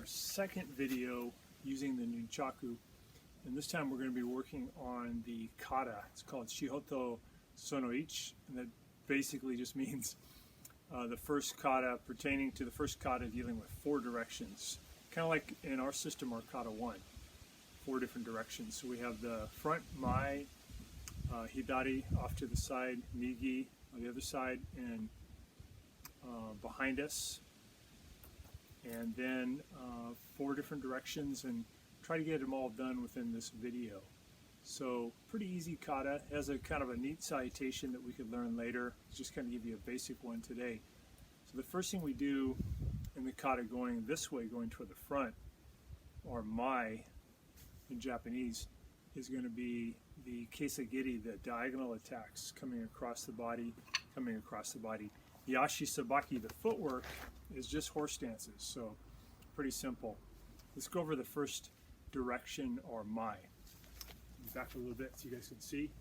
our second video using the Nunchaku, and this time we're going to be working on the kata. It's called Shiho-To-So-No-Ichi, and that basically just means the first kata pertaining to the first kata dealing with 4 directions. Kind of like in our system, our kata 1, 4 different directions. So we have the front, mai, hidari off to the side, nigi on the other side, and behind us. And then 4 different directions, and try to get them all done within this video. So pretty easy kata. It has a kind of a neat citation that we could learn later. Just kind of give you a basic one today. So the first thing we do in the kata going this way, going toward the front, or mai in Japanese, is going to be the kesagiri, the diagonal attacks coming across the body, The ashi sabaki, the footwork, is just horse dances, so pretty simple. Let's go over the first direction, or mai. Back a little bit so you guys can see.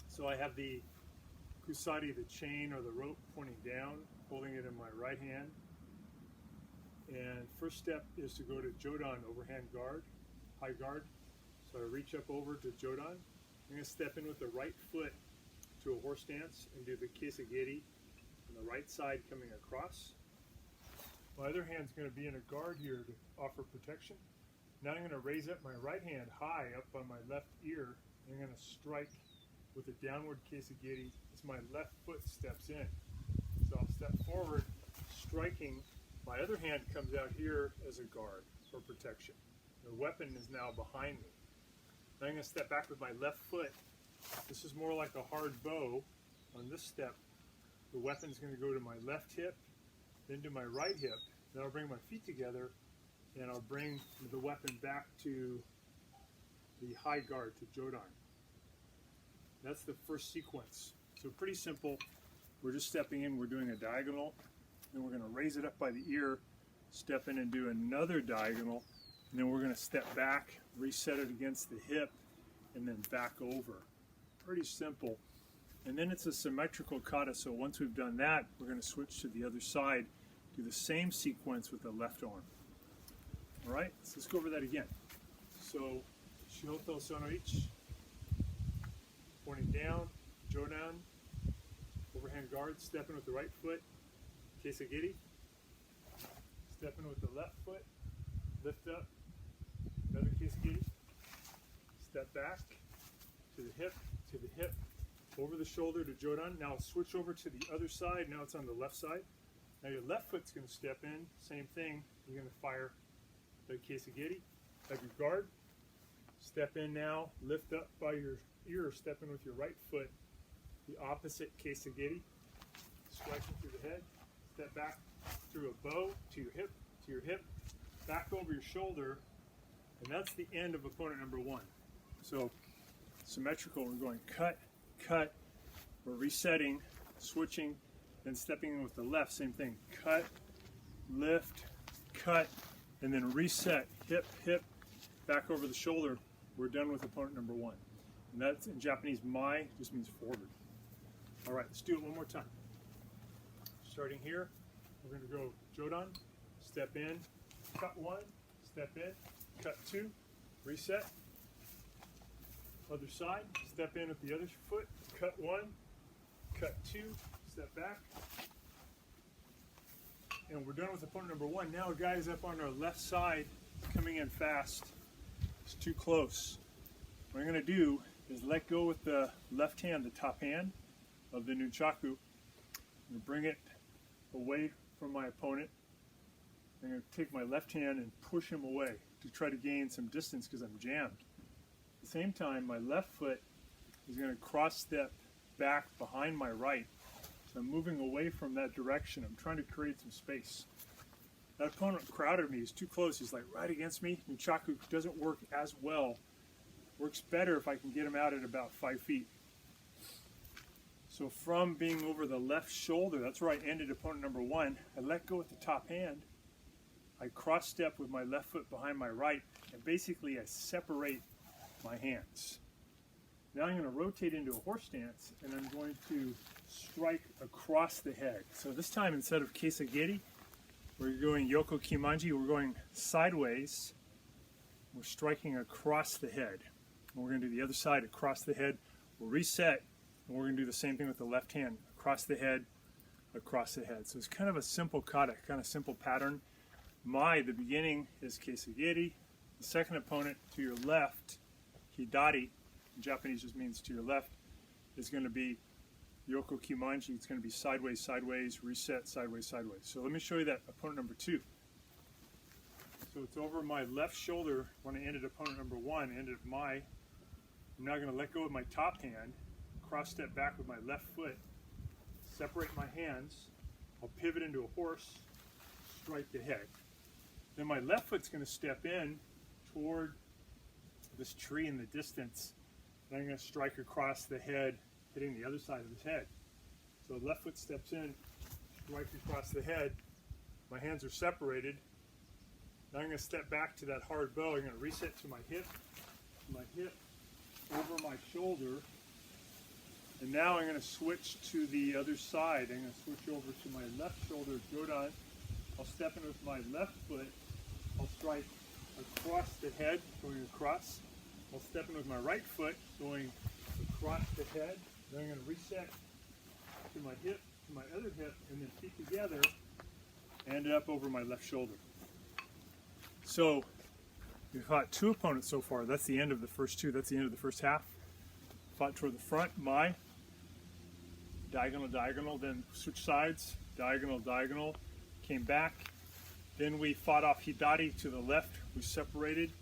So I have the kusari, the chain or the rope, pointing down, holding it in my right hand. And first step is to go to jodan, overhand guard, high guard. So I reach up over to jodan. I'm going to step in with the right foot to a horse dance and do the kesagiri on the right side coming across. My other hand's going to be in a guard here to offer protection. Now I'm going to raise up my right hand high up on my left ear, and I'm going to strike with a downward kesagiri as my left foot steps in. So I'll step forward, striking. My other hand comes out here as a guard for protection. The weapon is now behind me. Now I'm going to step back with my left foot. This is more like a hard bow. On this step, the weapon's going to go to my left hip, then to my right hip. Then I'll bring my feet together, and I'll bring the weapon back to the high guard, to jodan. That's the first sequence. So pretty simple. We're just stepping in, we're doing a diagonal, then we're going to raise it up by the ear, step in and do another diagonal, and then we're going to step back, reset it against the hip, and then back over. Pretty simple. And then it's a symmetrical kata, so once we've done that, we're going to switch to the other side, do the same sequence with the left arm. All right, so let's go over that again. So, Shiho-To-So-No-Ichi, pointing down, jodan, overhand guard, step in with the right foot, kesagiri, step in with the left foot, lift up, another kesagiri, step back, to the hip, over the shoulder to jodan. Now switch over to the other side. Now it's on the left side. Now your left foot's going to step in. Same thing. You're going to fire the kesagiri. Have your guard. Step in now. Lift up by your ear. Step in with your right foot. The opposite kesagiri. Striking through the head. Step back through a bow to your hip. Back over your shoulder. And that's the end of opponent number 1. So symmetrical. We're going cut, cut, we're resetting, switching, then stepping in with the left, same thing, cut, lift, cut, and then reset, hip, hip, back over the shoulder. We're done with opponent number 1. And that's in Japanese, mai just means forward. All right, let's do it one more time. Starting here, we're going to go jodan, step in, cut 1, step in, cut 2, reset. Other side, step in with the other foot, cut 1, cut 2, step back. And we're done with opponent number 1. Now a guy is up on our left side, coming in fast. It's too close. What I'm going to do is let go with the left hand, the top hand of the Nunchaku, and bring it away from my opponent. I'm going to take my left hand and push him away to try to gain some distance because I'm jammed. At the same time, my left foot is going to cross step back behind my right. So I'm moving away from that direction. I'm trying to create some space. That opponent crowded me. He's too close. He's like right against me. Nunchaku doesn't work as well. Works better if I can get him out at about 5 feet. So from being over the left shoulder, that's where I ended opponent number 1. I let go with the top hand. I cross step with my left foot behind my right, and basically I separate my hands. Now I'm going to rotate into a horse stance, and I'm going to strike across the head. So this time, instead of kesagiri, We're going Yoko Kimanji, we're going sideways. We're striking across the head. And we're going to do the other side across the head. We'll reset, and we're going to do the same thing with the left hand. Across the head, across the head. So it's kind of a simple kata, kind of simple pattern. The beginning is Kesagiri. The second opponent to your left, Hidari, in Japanese just means to your left, is going to be Yoko Kimanji. It's going to be sideways, sideways, reset, sideways, sideways. So let me show you that opponent number 2. So it's over my left shoulder when I ended opponent number 1, I'm now going to let go of my top hand, cross step back with my left foot, separate my hands, I'll pivot into a horse, strike the head. Then my left foot's going to step in toward this tree in the distance, and I'm going to strike across the head, hitting the other side of his head. So left foot steps in, strike across the head, my hands are separated. Now I'm going to step back to that hard bow. I'm going to reset to my hip, over my shoulder, and now I'm going to switch to the other side. I'm going to switch over to my left shoulder, Jodan. I'll step in with my left foot. I'll strike across the head, going across. I'll step in with my right foot, going across the head. Then I'm going to reset to my hip, to my other hip, and then feet together, and end up over my left shoulder. So we've fought 2 opponents so far. That's the end of the first 2. That's the end of the first half. Fought toward the front, diagonal, diagonal, then switch sides, diagonal, diagonal, came back. Then we fought off Hidari to the left. We separated,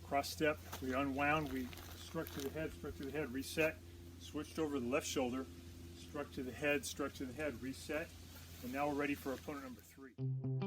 cross step, we unwound, we struck to the head, reset, switched over the left shoulder, struck to the head, reset, and now we're ready for opponent number 3.